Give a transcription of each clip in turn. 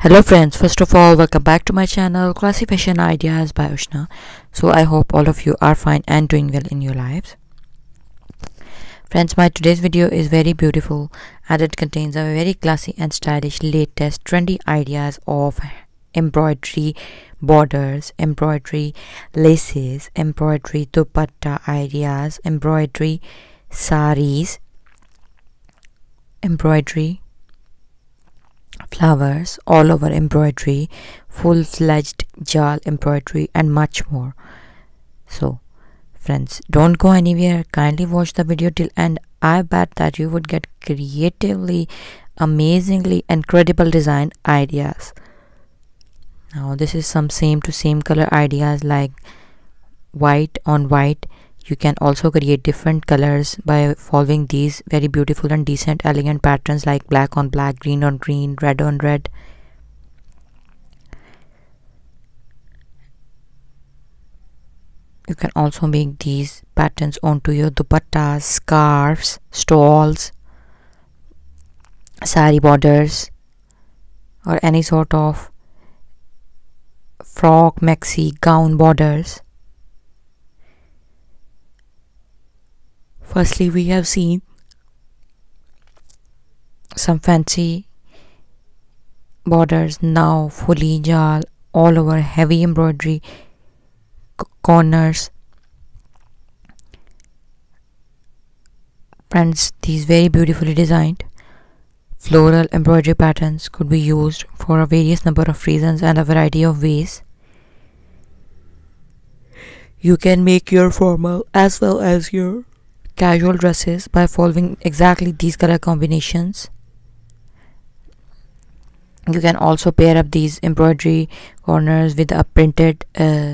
Hello friends, first of all welcome back to my channel Classy Fashion Ideas by Ushna. So I hope all of you are fine and doing well in your lives. Friends, my today's video is very beautiful and it contains a very classy and stylish latest trendy ideas of embroidery borders, embroidery laces, embroidery dupatta ideas, embroidery saris, embroidery flowers, all over embroidery, full-fledged jal embroidery and much more. So friends, don't go anywhere, kindly watch the video till end. I bet that you would get creatively, amazingly incredible design ideas. Now this is some same to same color ideas like white on white. You can also create different colors by following these very beautiful and decent elegant patterns like black on black, green on green, red on red. You can also make these patterns onto your dupattas, scarves, stalls, sari borders, or any sort of frock, maxi, gown borders. Firstly, we have seen some fancy borders, now fully jal, all over heavy embroidery, corners. Friends, these very beautifully designed floral embroidery patterns could be used for a various number of reasons and a variety of ways. You can make your formal as well as your casual dresses by following exactly these color combinations. You can also pair up these embroidery corners with a printed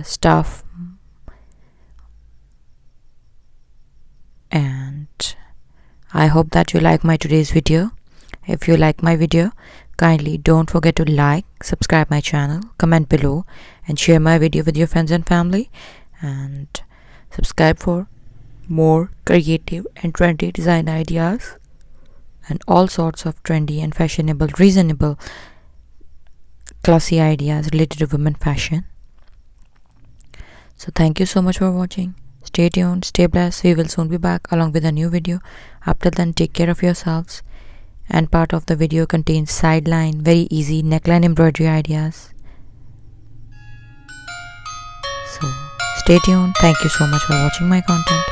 stuff, and I hope that you like my today's video. If you like my video, kindly don't forget to like, subscribe my channel, comment below and share my video with your friends and family, and subscribe for more creative and trendy design ideas and all sorts of trendy and fashionable, reasonable, classy ideas related to women fashion. So thank you so much for watching. Stay tuned, stay blessed. We will soon be back along with a new video. Up till then, take care of yourselves. And part of the video contains sideline, very easy neckline embroidery ideas. So stay tuned. Thank you so much for watching my content.